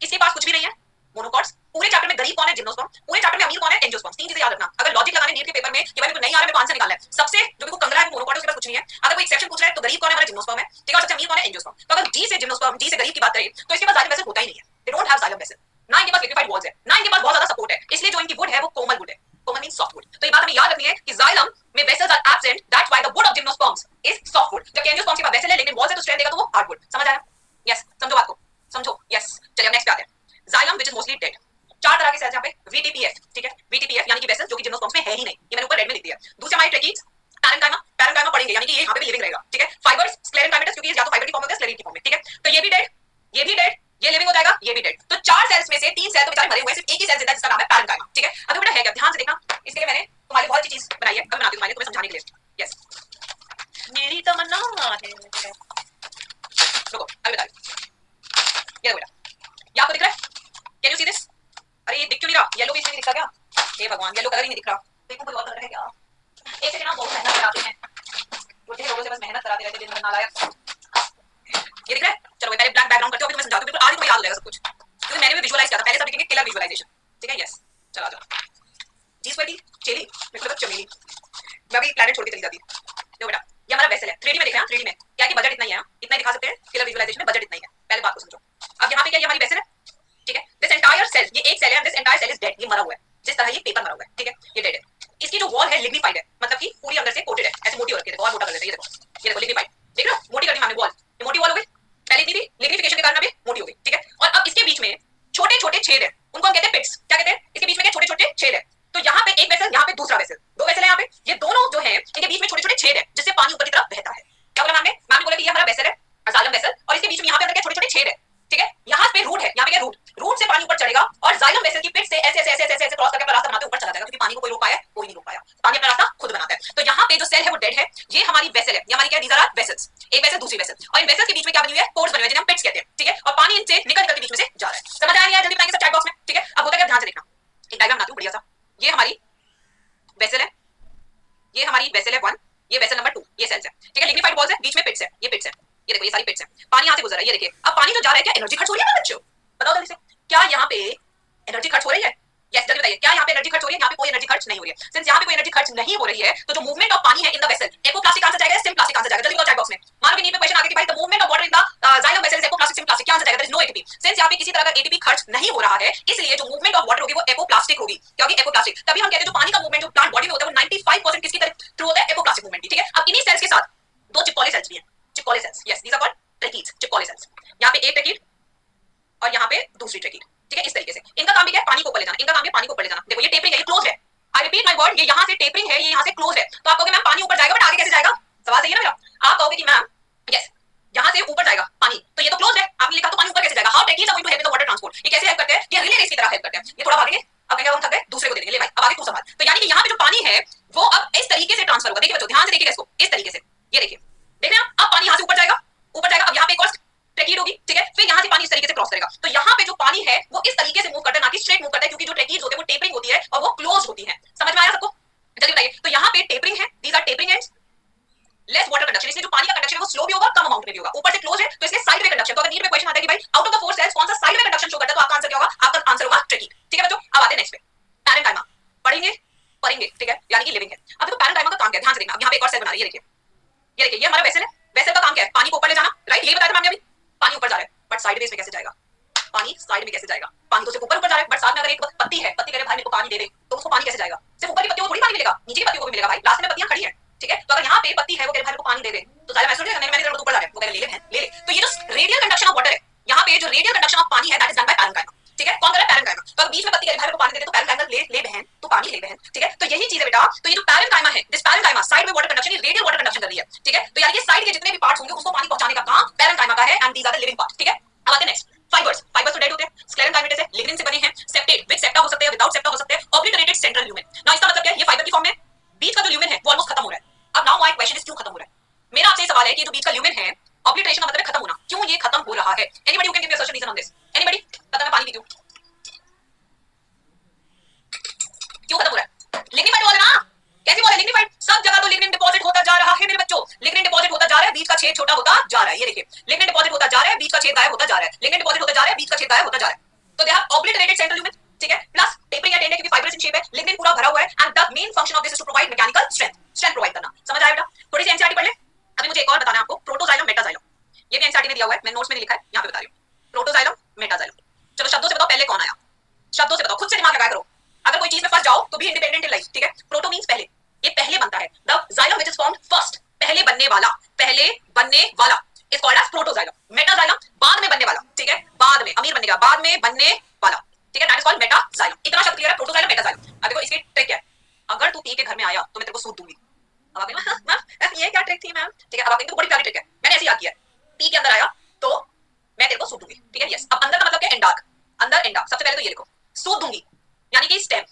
S1: इसके पास कुछ भी नहीं है, मोनोकॉट्स। पूरे चैप्टर में गरीब कौन है? जिम्नोस्पर्म। पूरे चैप्टर में अमीर कौन है? एंजियोस्पर्म। तीन चीजें याद रखना। अगर लॉजिक लगाने नीट के पेपर में कि भाई मेरे को नहीं आ रहा है, मेरे को आंसर निकालना है, सबसे जो भी को कंगरा है वो मोनोकॉट है, उसके पास कुछ नहीं है। अगर कोई एक्सेप्शन पूछ रहा है तो गरीब कौन है? हमारा जिम्नोस्पर्म है, ठीक है। और सबसे अमीर कौन है? एंजियोस्पर्म। तो अगर डी से जिम्नोस्पर्म, डी से गरीब की बात करें तो इसके पास जाइलम वेसल होता ही नहीं है। They don't have xylem vessel. ना इनके पास लिग्निफाइड वॉल्स है, ना इनके पास बहुत ज्यादा सपोर्ट है, इसलिए जो इनकी वुड है वो कोमल वुड है। कोमल मींस सॉफ्ट वुड। तो ये बात हमें याद रखनी है कि जाइलम में vessels are absent, that's why the wood of gymnosperms is soft wood. जबकि एंजियोस्पर्म्स के पास वेसल है लेकिन वॉल्स है तो स्ट्रेंथ देगा, तो वो हार्ड वुड। समझ आया? यस, समझो बात को, समझो। यस, चलिए अब नेक्स्ट पे आते हैं। Xylem which is mostly dead. चार तरह के सेल्स यहाँ पे, वीटीपीएफ, ठीक है। वीटीपीएफ यानी कि वेसल, जो कि जिम्नोस्पर्म्स में है ही नहीं, ये मैंने ऊपर रेड में लिख दिया। दूसरे हमारे ट्रेकीज, पैरेंकाइमा, पैरेंकाइमा पढ़ेंगे, यानी कि ये यहाँ पे भी लिविंग रहेगा, ठीक है। फाइबर्स, स्क्लेरेंकाइमेटस, क्योंकि या तो फाइबर की फॉर्म में होता है, स्क्लेरीन की फॉर्म में, ठीक है। तो ये भी डेड, ये भी डेड, ये लिविंग हो जाएगा, ये भी डेड। तो चार सेल्स में से तीन सेल तो बेचारे मरे हुए हैं, सिर्फ एक ही सेल जिंदा है जिसका नाम है पैरेंकाइमा, ठीक है। अब बेटा है क्या, ध्यान से देखना। इसके लिए मैंने तुम्हारे बहुत अच्छी चीज बनाई है, अब बनाती हूं तुम्हारे लिए, तुम्हें समझाने के लिए। यस, मेरी तमन्ना है कलर ही नहीं दिख रहा, देखो कोई और कलर है क्या? एक सेकंड, बहुत मेहनत कराते हैं बुढ़े लोगों से, बस मेहनत कराते रहते दिन भर नालायक। ये दिख रहा है? चलो पहले ब्लैक बैकग्राउंड करते हो, अभी तुम्हें समझाती हूँ, बिल्कुल आज तुम्हें याद हो जाएगा सब कुछ, क्योंकि मैंने भी विजुअलाइज किया था। पहले सब लिखेंगे कलर विजुअलाइजेशन, ठीक है? यस, चला जाओ। जी स्क्वायर टी चेली, मेरे को लगा चमेली, मैं अभी प्लैनेट छोड़ के चली जाती। देखो बेटा, ये हमारा वेसल है, 3D में देख रहे हैं, 3D में क्या है कि बजट इतना ही है, इतना ही दिखा सकते हैं कलर विजुअलाइजेशन में, बजट इतना ही है, पहले बात को समझो। अब यहाँ पे क्या, ये हमारी वेसल है, ठीक है? दिस एंटायर सेल, ये एक सेल है, this entire cell is dead, ये मरा हुआ है, जिस तरह ये पेपर मरा हुआ है, ठीक है? ये डेड है। इसकी जो वॉल है लिग्निफाइड है, मतलब कि पूरी अंदर से कोटेड है, ऐसे मोटी हो रखी है, देखो और मोटा कर देते हैं, ये देखो लिग्निफाइड, देख रहे हो? मोटी कर दी हमने वॉल, ये मोटी वॉल हो गई, पहले इतनी थी, लिग्निफिकेशन के कारण अभी मोटी हो गई, ठीक है? और अब इसके बीच में छोटे छोटे छेद है, उनको हम कहते हैं पिट्स, क्या कहते हैं? इसके बीच में क्या छोटे छोटे छेद है, तो यहाँ पे एक वेसल, यहाँ पे दूसरा वेसल, दो वेसल है यहाँ पे, ये दोनों जो है इनके बीच में छोटे छोटे छेद है, जिससे पानी ऊपर की तरफ बहता है। क्या बोला मैम ने? मैम ने बोला कि ये हमारा वेसल है, जाइलम वेसल, और इसके बीच में यहाँ पे अंदर क्या छोटे छोटे छेद है, ठीक है? यहाँ पे रूट है, यहाँ पे क्या रूट, रूट से पानी ऊपर चढ़ेगा और जाइलम वेसल की पिट से ऐसे ऐसे ऐसे ऐसे ऐसे क्रॉस करके अपना रास्ता बनाते ऊपर चला जाएगा, क्योंकि पानी को कोई रोक पाया? कोई नहीं रोक पाया, पानी अपना रास्ता खुद बनाता है। तो यहाँ पे जो सेल है वो डेड है, ये हमारी वेसल है, ये हमारी क्या है? दीज आर वेसल्स, एक वेसल दूसरी वेसल, और इन वेसल्स के बीच में क्या बनी हुई है? पोर्स बने हुए हैं, जिन्हें हम पिट्स कहते हैं, ठीक है? और पानी इनसे निकल निकल के बीच में से जा रहा है। समझ आया? जल्दी बताएंगे सब चैट बॉक्स में, ठीक है? अब होता है क्या, ध्यान से देखना, एक डायग्राम बनाती हूँ बढ़िया सा। ये हमारी वेसल है, ये हमारी वेसल है 1, ये वेसल नंबर 2, ये सेल्स है, ठीक है? लिग्निफाइड वॉल्स है, बीच में पिट्स है, ये पिट्स है, ये देखो ये सारी पिट्स है, पानी यहाँ से गुजर रहा है, ये देखिए। अब पानी जो जा रहा है, क्या एनर्जी खर्च हो रही है बच्चों? बताओ जल्दी से, क्या यहाँ पे एनर्जी खर्च हो रही है? यस, जल्दी बताइए, क्या यहाँ पे एनर्जी खर्च हो रही है? यहाँ पे कोई एनर्जी खर्च नहीं हो रही है। सिंस यहाँ पे कोई एनर्जी खर्च नहीं हो रही है, तो जो मूवमेंट ऑफ पानी है इन द वेसल, एक्वोप्लास्टिक आंसर जाएगा, सिम प्लास्टिक आंसर जाएगा? जल्दी बताओ चैट बॉक्स में। मान लो कि नीट में क्वेश्चन आ गया कि भाई the movement of water in the xylem vessel is apoplastic, symplastic, क्या आंसर जाएगा? There is no ATP. Since यहाँ पे किसी तरह का एटीपी खर्च नहीं हो रहा है, इसलिए जो मूवमेंट ऑफ वाटर होगी वो एक्वोप्लास्टिक होगी, क्योंकि एक्वोप्लास्टिक, तभी हम कहते हैं जो पानी का मूवमेंट जो प्लांट बॉडी में होता है वो 95% किसकी तरफ थ्रू होता है? एक्वोप्लास्टिक मूवमेंट, ठीक है? अब इन्हीं सेल्स के साथ दो चिपकॉली सेल्स भी हैं, चिपकॉली cells, yes, these are called tracheids, चिपकॉली सेल्स। यहाँ पे एक ट्रैकीड और यहाँ पे दूसरी ट्रैकीड, ठीक है? इस तरीके से इनका काम भी क्या है? पानी को ऊपर ले जाना, इनका काम है पानी को ऊपर ले जाना। देखो ये टेपरिंग है, ये क्लोज है, आई रिपीट माय वर्ड, ये यहाँ से टेपरिंग है, ये यहाँ से क्लोज है, तो आप कहोगे मैम पानी ऊपर जाएगा, बट आगे कैसे जाएगा? सवाल सही है ना मेरा? आप कहोगे कि मैम यस, यहाँ से ऊपर जाएगा पानी, तो ये तो क्लोज है, आपने लिखा तो पानी ऊपर कैसे जाएगा? How tracheids are going to help with the water transport, ये कैसे हेल्प करते हैं? ये रिले रेस की तरह हेल्प करते हैं। ये थोड़ा भागेंगे, अब कहेंगे हम थक गए, दूसरे को दे देंगे, ले भाई अब आगे तू संभाल। तो यानी कि यहाँ पे जो पानी है वो अब इस तरीके से ट्रांसफर होगा। देखिए बच्चों ध्यान से देखिएगा इसको, इस तरीके से, ये देखिए, देख रहे हैं अब पानी यहाँ से ऊपर जाएगा, ऊपर जाएगा, अब यहाँ पे एक और ट्रैकीड होगी, ठीक है? फिर यहाँ से पानी इस तरीके से क्रॉस करेगा, तो यहाँ पे जो पानी है वो इस तरीके से मूव करता है, ना कि स्ट्रेट मूव करता है, क्योंकि जो ट्रैकीड्स होते हैं वो टेपरिंग होती है और वो क्लोज होती है। समझ में आया सबको? जल्दी बताइए। तो यहाँ पे टेपरिंग है, these are tapering ends, less water conduction, इसलिए जो पानी का कंडक्शन है वो स्लो भी होगा, कम अमाउंट में भी होगा, ऊपर से क्लोज है तो इसलिए साइड वे कंडक्शन। तो अगर नीट में क्वेश्चन आता है कि भाई out of the four cells कौन सा साइड वे कंडक्शन शो करता है, तो आपका आंसर क्या होगा? आपका आंसर होगा ट्रैकीड, ठीक है बच्चों? अब आते हैं नेक्स्ट पे, पैरेन्काइमा, पढ़ेंगे पढ़ेंगे, ठीक है? यानी कि लिविंग है। अब देखो पैरेन्काइमा का काम क्या है, ध्यान से देखना। अब यहाँ पे एक और सेल बना रही है, ये देखिए, ये देखिए, ये हमारा वेसल है, वेसल का काम क्या है? पानी को ऊपर ले जाना, राइट? यही बताया था मैंने अभी, पानी ऊपर जा रहा है, बट साइडवेज में कैसे जाएगा? पानी साइड में कैसे जाएगा? पानी तो सिर्फ ऊपर ऊपर जा रहा है, बट साथ में अगर एक पत्ती है, पत्ती कह रही है भाई मेरे को पानी दे दे, तो उसको पानी कैसे जाएगा? सिर्फ ऊपर की पत्तियों को थोड़ी पानी मिलेगा, नीचे की पत्तियों को भी मिलेगा भाई, लास्ट में पत्तियां खड़ी हैं, ठीक है? तो अगर यहाँ पे पत्ती है वो कह रही है भाई मेरे को पानी दे दे, तो जाहिर है मैसेज मैंने तेरे को ऊपर जा रहा है, वो कह रहा है ले ले बहन ले ले। तो ये जो रेडियल कंडक्शन ऑफ वाटर है, यहाँ पे जो रेडियल कंडक्शन ऑफ पानी है that is done by parenchyma, ठीक है? कौन कर रहा है? पैरेन्काइमा। तो अगर बीच में पत्ती कह रही है भाई मेरे को पानी दे दे, तो पैरेन्काइमा ले ले बहन, तो पानी ले बहन, ठीक है? तो यही चीज है बेटा। तो ये जो पैरेन्काइमा है, दिस पैरेन्काइमा साइड में वाटर कंडक्शन, ये रेडियल वाटर कंडक्शन कर रही है, ठीक है? तो यानी कि साइड के जितने भी पार्ट्स होंगे उसको पानी पहुंचाने का काम पैरेन्काइमा का है, and these are the living part, ठीक है? अब आते हैं नेक्स्ट, फाइबर्स। फाइबर्स तो डेड होते हैं, स्क्लेरन काइमेटेस है, लिग्निन से बने हैं, सेप्टेट, विद सेप्टा हो सकते हैं, विदाउट सेप्टा हो सकते हैं, ऑब्लिटरेटेड सेंट्रल ल्यूमेन। नाउ इसका मतलब क्या है? ये फाइबर की फॉर्म में, बीच का जो ल्यूमेन है वो ऑलमोस्ट खत्म हो रहा है। अब नाउ माय क्वेश्चन इज क्यों खत्म हो रहा है? मेरा आपसे सवाल है कि जो बीच का ल्यूमेन है, ऑब्लिटरेशन का मतलब है खत्म होना, क्यों ये खत्म हो रहा है? Anybody who can give me assertion reason on this? Anybody? पता मैं पानी पीती हूं, क्यों खत्म हो रहा है? लिग्निफाइड वॉल है ना, कैसी वॉल है? लिग्निफाइड, सब जगह तो लिग्निन डिपॉजिट होता जा रहा है मेरे बच्चों, लिग्निन डिपॉजिट होता जा रहा है, बीच का छेद छोटा होता जा रहा है, ये देखिए, लिग्निन डिपॉजिट होता जा रहा है, बीच का छेद गायब होता जा रहा है, लिग्निन डिपॉजिट होता जा रहा है, बीच का छेद गायब होता जा रहा है। तो they have obliterated central lumen, ठीक है? प्लस टेपरिंग एट एंड है क्योंकि फाइब्रस इन शेप है, लिग्निन पूरा भरा हुआ है, and the main function of this is to provide mechanical strength, strength provide करना। समझ आया बेटा? थोड़ी सी एनसीईआरटी पढ़ ले। अभी मुझे एक और बताना है आपको, प्रोटोजाइलम मेटाजाइलम, ये भी एनसीईआरटी में दिया हुआ है, मैंने नोट्स में नहीं लिखा है, यहाँ पे बता रही हूँ। प्रोटोजाइलम मेटाजाइलम, चलो शब्दों से बताओ पहले कौन आया, शब्दों से बताओ, खुद से दिमाग लगाया करो, अगर कोई चीज में फंस जाओ तो भी इंडिपेंडेंट इन लाइफ, ठीक है? प्रोटो मींस पहले, ये पहले बनता है, the xylem which is formed first, पहले बनने वाला, पहले बनने वाला is called as protoxylem. Metaxylem बाद में बनने वाला, ठीक है? बाद में अमीर बनेगा, बाद में बनने वाला, ठीक है? That is called metaxylem. इतना शब्द क्लियर है? Protoxylem metaxylem. अब देखो इसकी ट्रिक क्या है, अगर तू पी के घर में आया तो मैं तेरे को सूद दूंगी। अब आप मैम ये क्या ट्रिक थी मैम, ठीक है? अब आप बड़ी प्यारी ट्रिक है, मैंने ऐसे याद किया, पी के अंदर आया तो मैं तेरे को सूद दूंगी, ठीक है? यस। अब अंदर का मतलब क्या है? एंडार्क, अंदर एंडार्क। सबसे पहले तो ये लिखो, सूद दूंगी यानी कि स्टेम,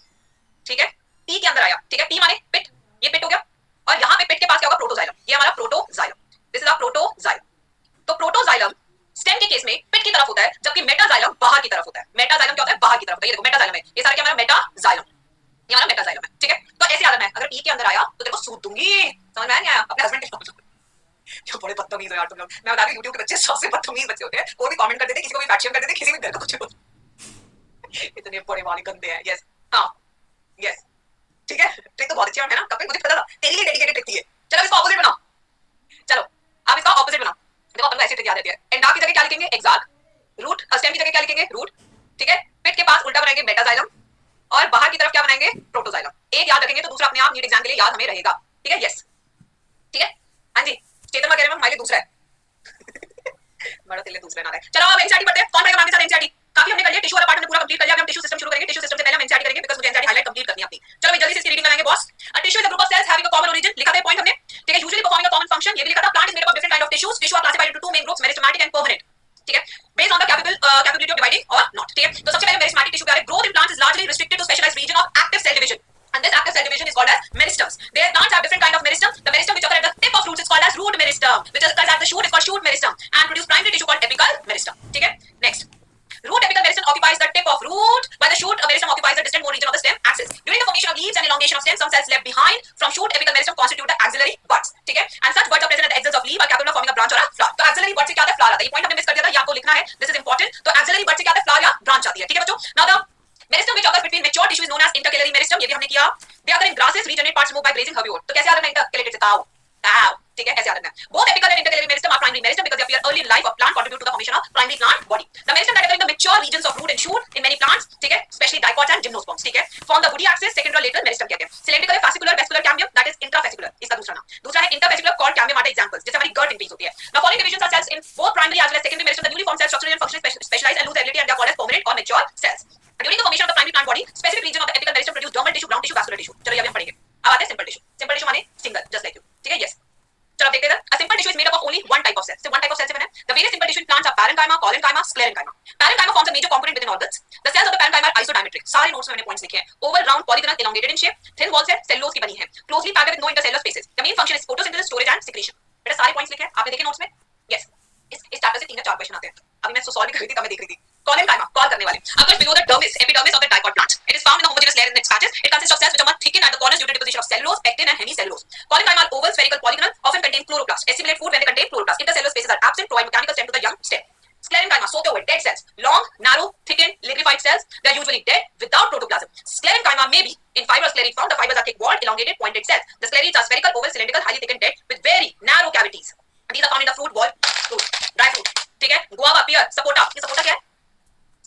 S1: ठीक है? पी के अंदर आया, ठीक है? पी माने पिट, ये पिट हो गया, और यहाँ पे पिट के पास क्या होगा? प्रोटोजाइलम, ये हमारा protoxylem, this is a protoxylem. तो प्रोटोजाइलम स्टेम के केस में पिट की तरफ होता है, जबकि मेटाजाइलम बाहर की तरफ होता है। मेटाजाइलम क्या होता है? बाहर की तरफ होता है। ये देखो मेटाजाइलम है, ये सारा क्या हमारा मेटाजाइलम, ये वाला मेटाजाइलम है, ठीक है। तो ऐसे आदत है, अगर पी के अंदर आया तो तेरे को सूद दूंगी, समझ में नहीं आया? अपने हस्बैंड के साथ जो बड़े बदतमीज हो यार तुम लोग। मैं बता रही हूं, YouTube के बच्चे सबसे बदतमीज बच्चे होते हैं। कोई भी कमेंट कर देते, किसी को भी फैक्शन कर देते, किसी भी घर को कुछ इतने बड़े वाले गंदे हैं। यस, हाँ, यस, ठीक है। ट्रिक तो बहुत अच्छी है ना, कभी मुझे पता था तेरे लिए डेडिकेटेड ट्रिक थी ये। चलो इसका ऑपोजिट बनाओ, चलो अब इसका ऑपोजिट बनाओ। देखो अपन को ऐसी ट्रिक याद रहती है। एंडार्क की जगह क्या लिखेंगे? एक्सार्क। रूट स्टेम की जगह क्या लिखेंगे? रूट, ठीक है। पिट के पास उल्टा बनाएंगे मेटाजाइलम, और बाहर की तरफ क्या बनाएंगे? प्रोटोजाइलम। एक याद रखेंगे तो दूसरा अपने आप नीट एग्जाम के लिए याद हमें रहेगा, ठीक है। यस, ठीक है, हाँ जी। चेतन वगैरह में हमारे लिए दूसरा है बड़ा तेरे लिए दूसरा ना है। चलो अब एनसीईआरटी पढ़ते हैं। कौन पढ़ेगा हमारे साथ एनसीईआरटी? काफी हमने कर लिया, टिश्यू वाला पार्ट हमने पूरा कंप्लीट कर लिया। अब हम टिश्यू सिस्टम शुरू करेंगे। टिश्यू सिस्टम से पहले हम एनसीईआरटी करेंगे, बिकॉज़ मुझे एनसीईआरटी हाईलाइट कंप्लीट करनी है अपनी। चलो भाई जल्दी से इसकी रीडिंग कराएंगे boss. A tissue is a group of cells having a common origin, लिखा था पॉइंट हमने, ठीक है। Usually performing a common function, ये भी लिखा था। Plant is made up of different kind of tissues. Tissue are classified into two main groups, meristematic and permanent, ठीक है, based on the capability of dividing और नॉट, ठीक है। तो सबसे पहले मेरिस्टेमेटिक टिश्यू क्या है? Growth in plants is largely restricted to specialised region of active cell division, and this active cell division is called as meristems. Their plants have different kind of meristem. The meristem which occur at the tip of roots is called as root meristem, which occurs at the shoot is called shoot meristem, and produce primary tissue called apical meristem, ठीक है। next, root apical meristem occupies the tip of root, while the shoot meristem occupies the distant more region of the stem axis. During the formation of leaves and elongation of stems, some cells left behind from shoot apical meristem constitute the axillary buds, ठीक है, and such buds are present at the axils of leaf are capable of forming a branch or a flower. तो axillary bud से क्या आता है? flower आता है। ये पॉइंट हमने मिस कर दिया था, ये आपको लिखना है, this is important। तो axillary bud से क्या आता है? flower या branch आती है, ठीक है बच्चों। now the meristem which occurs between mature tissue is known as intercalary meristem, ये भी हमने किया। they occur in grasses, regenerate parts moved by grazing herbivore। तो कैसे आ रहा है intercalated से? ताऊ ताऊ, ठीक है, ऐसे आ रहा है। both apical and intercalary meristem are primary meristem because they appear early in life of plant, contribute to the formation of primary plant body. The meristem that occur in the mature regions of root and shoot in many plants, ठीक है, especially dicots and gymnosperms, ठीक है, form the woody axis, secondary lateral meristem कहते हैं। cylindrical है, fascicular, vascular cambium, that is intravascular, इसका दूसरा नाम। दूसरा है intervascular, called cambium are the examples, जैसे हमारी gut increase होती है। The following divisions are cells in both primary as well as secondary meristem. The newly formed cells structurally and functionally specialize and lose ability, and they are called as permanent or mature cells. During the formation of the primary plant body, specific region of the apical meristem produce dermal tissue, ground tissue, vascular tissue। चलो ये हम पढ़ेंगे। अब आते हैं सिंपल टिश्यू। सिंपल टिश्यू माने सिंगल, जस्ट लाइक यू, ठीक है। यस, चलो अब देखते हैं। A simple tissue is made up of only one type of cell. सिर्फ one type of cell से बना है। The various simple tissue in plants are parenchyma, collenchyma, sclerenchyma. Parenchyma forms a major component within organs. The cells of the parenchyma are isodiametric. सारे नोट्स में मैंने पॉइंट्स लिखे हैं। Oval, round, polygonal, elongated in shape. Thin walls है, cellulose की बनी है। Closely packed with no intercellular spaces. The main function is photosynthesis, storage and secretion. बेटा सारे पॉइंट्स लिखे हैं, आपने देखे नोट्स में? यस, इस चैप्टर से 3 या 4 क्वेश्चन आते हैं। अभी मैं सॉल्व कर रही थी तब मैं देख रही थी। Collenchyma, कॉल करने वाले, occurs below the dermis, epidermis of the dicot plant. It is found in the homogeneous layer in its patches. It consists of cells which are much thickened at the corners due to deposition of cellulose, pectin and hemicellulose. Collenchyma are oval, spherical, polygonal, often contain chloroplast. Assimilate food when they contain chloroplast. Intercellular spaces are absent, provide mechanical stem to the young stem. Sclerenchyma, सोते हुए, dead cells, long, narrow, thickened, liquefied cells. They are usually dead without protoplasm. Sclerenchyma may be in fibrous scleric form. The fibers are thick-walled, elongated, pointed cells. The sclerids are spherical, oval, cylindrical, highly thickened, dead with very narrow cavities. These are found in the fruit ball fruit, dry fruit, ठीक है। guava, pear, सपोटा, ये सपोटा क्या है?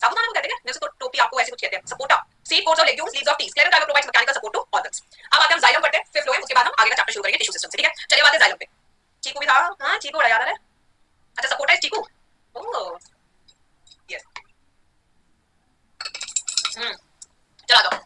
S1: साबुदाना को कहते हैं, जैसे तो टोपी आपको ऐसे कुछ कहते हैं। Sapota, seed coats of legumes, leaves of tea. Sclerenchyma provides mechanical support to organs. अब आते हैं हम जाइलम पढ़ते हैं, फिर फ्लोएम, उसके बाद हम आगे का चैप्टर शुरू करेंगे टिश्यू सिस्टम से, ठीक है। चलिए आते हैं जाइलम पे। चीकू भी था, हां चीकू बड़ा याद आ रहा है। अच्छा sapota is chikoo, oh yes, चला दो।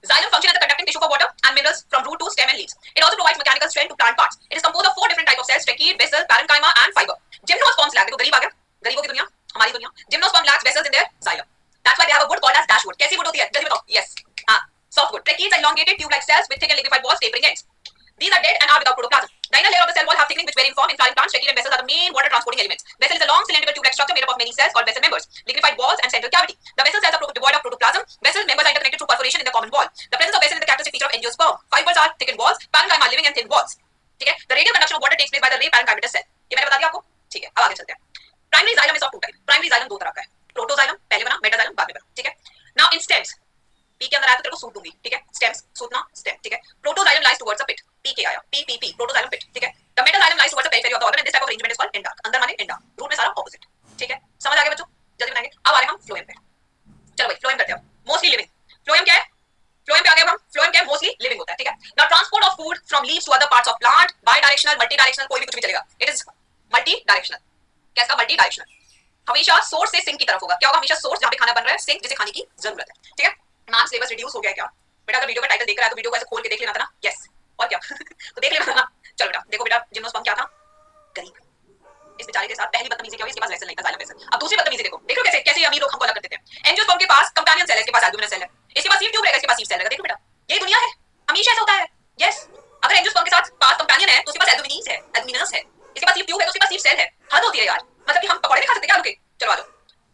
S1: Xylem function as a conducting tissue for water and minerals from root to stem and leaves. It also provides mechanical strength to plant parts. It is composed of 4 different types of cells: trachea, vessel, parenchyma and fiber. Gymnosperms lack, देखो गरीब आ गया, गरीबों की दुनिया, हमारी दुनिया। Gymnosperm lacks vessels in their xylem. That's why they have a wood called as dashwood. कैसी wood होती है? जल्दी बताओ। Yes, हाँ, soft wood. Tracheae are elongated tube-like cells with thick and liquefied walls, tapering ends. These are dead and are without protoplasm. The inner layer of the cell wall have thickening which vary in form. In flowering plants, trachea and vessels are the main water transporting elements. Vessel is a long cylindrical tube-like structure made up of many cells called vessel members, liquefied walls and central cavity. The vessel cells are devoid of protoplasm. Vessel members are interconnected through perforation in the common wall. The presence of vessel is the characteristic feature of angiosperm. Fibers are thickened walls. Parenchyma are living and thin walls. ठीक है। The radial conduction of water takes place by the ray parenchymatous cell. ये मैंने बता दिया आपको, ठीक है। अब आगे चलते हैं। Primary xylem is of two types. Primary xylem दो तरह का है। Protoxylem पहले बना, metaxylem बाद में बना, ठीक है। Now in stems, पी के अंदर आया तो तेरे को सूत दूंगी, ठीक है। स्टेम्स, सूतना, स्टेम, ठीक है। Protoxylem lies towards a pith, P के आया, P P P, protoxylem pith, ठीक है। The metaxylem lies towards the periphery of the organ and this type of arrangement is called endarch. अंदर माने एंडा, रूट में सारा ऑपोजिट, ठीक है। समझ आ गया बच्चों? जल्दी बनाएंगे। अब आ रहे हैं हम फ्लोएम पे। चलो भाई फ्लोएम करते हैं। Mostly living. फ्लोएम क्या है? फ्लोएम पे आ गए हम। फ्लोएम क्या है? मोस्टली लिविंग होता है, ठीक है। Now transport of food from leaves to other parts of plant, bidirectional, multidirectional, कोई भी कुछ भी चलेगा। It is multidirectional. कैसा मल्टी डायरेक्शनल? हमेशा सोर्स से सिंक की तरफ होगा। क्या होगा? हमेशा सोर्स जहां पे खाना बन रहा है, सिंक जिसे खाने की जरूरत है, ठीक है। मार्क्स सिलेबस रिड्यूस हो गया क्या बेटा? अगर वीडियो का टाइटल देख रहा है तो वीडियो को ऐसे खोल के देख लेना था ना। यस, और क्या तो देख लेना था ना। चलो बेटा देखो बेटा, जिम्नोस्पर्म क्या था? गरीब। इस बेचारे के साथ पहली बदतमीजी क्या हुई? इसके पास वेसल नहीं था, जाइलम वेसल। अब दूसरी बदतमीजी देखो, देखो कैसे कैसे अमीर लोग हमको अलग कर देते हैं। एंजियोस्पर्म के पास कंपेनियन सेल है, इसके पास एल्ब्यूमिनस सेल है, इसके पास सीड ट्यूब रहेगा, इसके पास सीड सेल रहेगा। देखो बेटा ये दुनिया है, हमेशा ऐसा होता है। यस, अगर एंजियोस्पर्म के साथ पास कंपेनियन है तो उसके पास एल्ब्यूमिनस है, एल्ब्यूमिनस है, इसके पास सीड ट्यूब है तो उसके पास सीड सेल है। हद होती है यार, मतलब कि हम पकौड़े नहीं खा सकते क्या आलू के? चलो आ जाओ।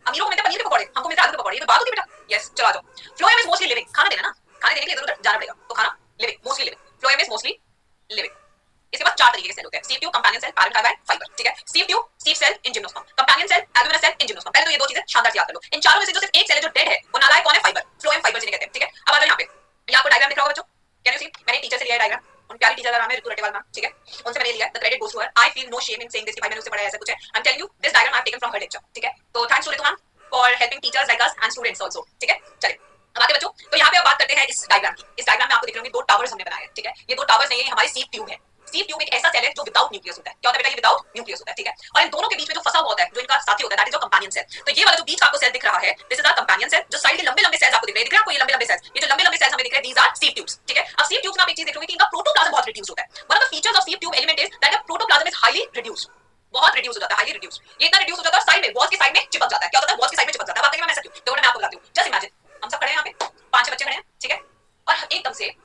S1: अमीरों को मिलते पनीर के पकौड़े, हमको मिलते आलू के पकौड़े, ये कोई बात होती है बेटा? यस, चलो आ जाओ। फ्लोएम इज मोस्टली लिविंग, खाना देना ना, खाने देने के लिए इधर उधर जाना पड़ेगा, तो खाना living, mostly living, phloem is mostly living. इसके बाद 4 तरीके के सेल होते हैं, sieve tube, companion cell, parenchyma and fibre, ठीक है। Sieve tube, sieve cell in gymnosperm, companion cell, albuminous cell in gymnosperm. पहले तो ये दो चीजें शानदार से याद कर लो। इन चारों में से जो सिर्फ एक सेल है जो डेड है, वो नालायक कौन है? फाइबर, फ्लोएम फाइबर जिन्हें कहते हैं, ठीक है। अब आ जाओ यहाँ पे, ये आपको डायग्राम दिख रहा होगा बच्चों, कैन यू सी? मैंने टीचर से लिया है डायग्राम, उन प्यारी टीचर का नाम है ऋतु रटेवाल मैम, ठीक है, उनसे मैंने लिया। The credit goes to her, I feel no shame in saying this कि भाई मैंने उससे पढ़ा है, ऐसा कुछ है। I am telling you this diagram I have taken from her lecture, ठीक है। तो thanks to Ritu ma'am for helping teachers like us and students also, ठीक है। चलिए अब आगे बच्चों, तो यहाँ पे अब बात करते हैं इस डायग्राम की। इस डायग्राम में आपको दिख रहे होंगे दो टावर्स हमने बनाए हैं, ठीक है। ये दो टावर्स नहीं है, हमारी सीव ट्यूब है। सीव ट्यूब एक ऐसा सेल है जो विदाउट न्यूक्लियस होता है। क्या होता है बेटा? ये विदाउट न्यूक्लियस होता है, ठीक है। और इन दोनों के बीच में जो फंसा हुआ होता है, जो इनका साथी होता है, that is your companion cell. तो ये वाला जो बीच का आपको सेल दिख रहा है, this is our companion cell. जो साइड के लंबे लंबे सेल्स आपको दिख रहे हैं, दिख रहे हैं आपको ये लंबे लंबे सेल्स, ये जो लंबे लंबे सेल्स हमें दिख रहे हैं, दीस आर सीव ट्यूब्स, ठीक है। अब सीव ट्यूब्स में आप एक चीज देख रहे होंगे कि इनका प्रोटोप्लाज्म बहुत रिड्यूस होता है। One of the features of sieve tube element is that the protoplasm is highly reduced, बहुत रिड्यूस हो जाता है, हाईली रिड्यूस। ये इतना रिड्यूस हो जाता है साइड में, वॉल्स की साइड में चिपक जाता है। क्या होता है? वॉल्स की साइड में चिपक जाता है। बात करेंगे मैं ऐसा क्यों, तो मैं आपको बताती हूँ। जस्ट इमेजिन हम सब खड़े हैं यहाँ पे, 5-6 बच्चे खड़े हैं, ठीक है। और एकदम से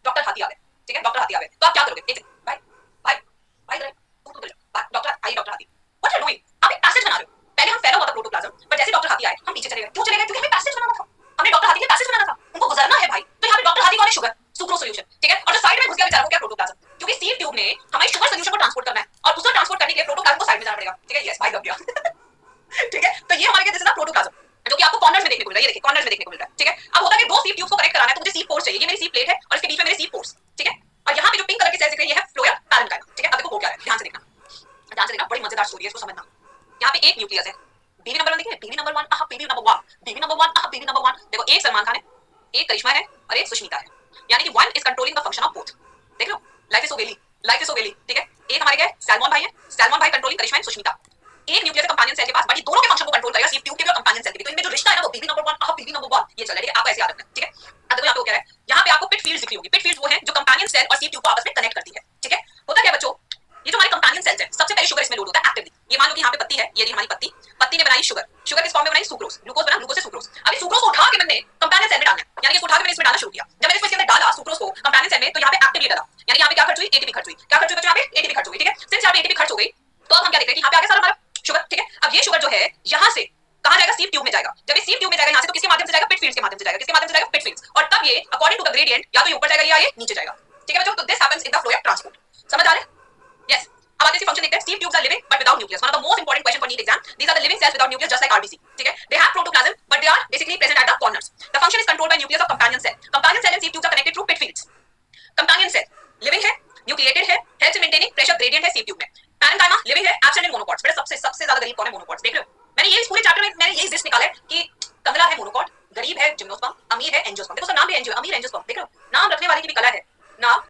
S1: डॉक्टर हाथी आ गए, ठीक है, डॉक्टर हाथी आ गए, तो आप क्या करोगे? एक भाई भाई भाई इधर डॉक्टर आई, डॉक्टर हाथी, व्हाट आर यू डूइंग? आप एक पैसेज बना रहे हो। पहले हम फैला हुआ था प्रोटोप्लाज्म, पर जैसे डॉक्टर हाथी आए हम पीछे चले गए। क्यों चले गए? क्योंकि हमें पैसेज बनाना था, हमने डॉक्टर हाथी के पैसेज बनाना था, उनको गुजरना है भाई। तो यहाँ पे डॉक्टर हाथी कौन है? शुगर, सुक्रोज सॉल्यूशन, ठीक है। और जो साइड में घुस गया बेचारा को क्या? प्रोटोप्लाज्म, क्योंकि सीव ट्यूब ने हमें शुगर सॉल्यूशन को ट्रांसपोर्ट करना है और उसको ट्रांसपोर्ट करने के लिए प्रोटोप्लाज्म को साइड में जाना पड़ेगा, ठीक है। यस भाई दब गया ठीक है। तो ये हमारे लिए दिस इज द प्रोटोप्लाज्म, जो कि आपको कॉर्नर्स में देखने को मिल रहा है। ये देखिए कॉर्नर्स में देखने को मिल रहा है, ठीक है। अब होता है कि दो सीव ट्यूब्स को कनेक्ट कराना है, तो मुझे सीव पोर्स चाहिए। ये मेरी सीव प्लेट है और इसके बीच में मेरे सीव पोर्स, ठीक है। और यहाँ पे जो पिंक कलर के सेल्स दिख रहे हैं, ये है फ्लोएम पैरेंकाइमा, ठीक है। अब देखो हो क्या है, ध्यान से देखना, ध्यान से देखना, बड़ी मजेदार स्टोरी है, इसको समझना। यहाँ पे एक न्यूक्लियस है, बीवी नंबर 1 देखिए, बीवी नंबर 1, आह बीवी नंबर 1, बीवी नंबर 1, आह बीवी नंबर 1। देखो एक सलमान खान है, एक करिश्मा है और एक सुष्मिता है, यानी कि one is controlling the function of both. देख लो, life is so valley, life is so valley, ठीक है। एक हमारे क्या है? सैल्मन भाई है, सैल्मन भाई कंट्रोलिंग करिश्मा एंड सुष्मिता। एक न्यूक्लियस कंपेनियन सेल के पास, बाकी दोनों के फंक्शन को कंट्रोल करेगा, सीव ट्यूब के भी और कंपेनियन सेल के भी। तो इनमें जो रिश्ता है ना, वो बीवी नंबर 1, आह बीवी नंबर 1, ये चल रहा है, ठीक है। आपको ऐसे याद रखना है, ठीक है। अब देखो यहाँ पे वो क्या है, यहाँ पे आपको पिट फील्ड्स दिख रही होगी। पिट फील्ड्स वो है जो कंपेनियन सेल और सीव ट्यूब को आपस में कनेक्ट करती है, ठीक है। होता क्या है बच्चों, ये जो हमारे कंपेनियन सेल्स है, सबसे पहले शुगर इसमें लोड होता है एक्टिवली। ये मान लो कि यहाँ पे पत्ती है, ये रही हमारी पत्ती, पत्ती ने बनाई शुगर, शुगर किस फॉर्म में बनाई? सुक्रोज, ग्लूकोज बना, ग्लूकोज से सुक्रोज। अब इस सुक्रोज को उठा के मैंने कंपेनियन सेल में डालना है, यानी कि इसको उठा के मैंने इसमें डालना शुरू किया। जब मैंने इसको इसके अंदर डाला सुक्रोज को कंपेनियन सेल में, तो यहाँ पे एक्टिवली डाला, यानी यहाँ पे क्या खर्च हुई? एटीपी खर्च हुई। क्या खर्च हुई बच्चों? यहाँ पे एटीपी खर्च हुई, ठीक है। सिंस यहाँ पे एटीपी खर्च हो गई, तो अब हम क्या देखते हैं कि यहाँ पे आ गया सारा हमारा शुगर, ठीक है। अब ये शुगर जो है यहाँ से कहाँ जाएगा? सीव ट्यूब में जाएगा। जब ये सीव ट्यूब में जाएगा यहाँ से, तो किसके माध्यम से जाएगा? पिट फील्ड्स के माध्यम से जाएगा। किसके माध्यम से जाएगा? पिट फील्ड्स। और तब ये अकॉर्डिंग टू द ग्रेडियंट या तो ये ऊपर जाएगा या ये नीचे जाएगा, ठीक है बच्चों। तो this happens in the flow of transport, समझ आ रहा है? यस। अब आते हैं फंक्शन देखते हैं। Sieve tubes are living but without nucleus, one of the most important question for NEET exam. These are the living cells without nucleus just like RBC, ठीक है। They have protoplasm but they are basically present at the corners. The function is controlled by nucleus of companion cell. Companion cell and sieve tubes are connected through pit fields. Companion cell living है, न्यूक्लिएटेड है, helps in maintaining pressure gradient है सीव ट्यूब में। पैरेंकाइमा लिविंग है, एब्सेंट इन मोनोकॉट्स। बेटा सबसे ज्यादा गरीब कौन है? मोनोकॉट्स। देख लो, मैंने ये इस पूरे चैप्टर में मैंने यही लिस्ट निकाला है कि कंगला है मोनोकॉट, गरीब है जिम्नोस्पर्म, अमीर है एंजियोस्पर्म। देखो उसका नाम भी एंजियो, अमीर एंजियोस्पर्म। देख लो, नाम रखने वाले की भी कला है, नाम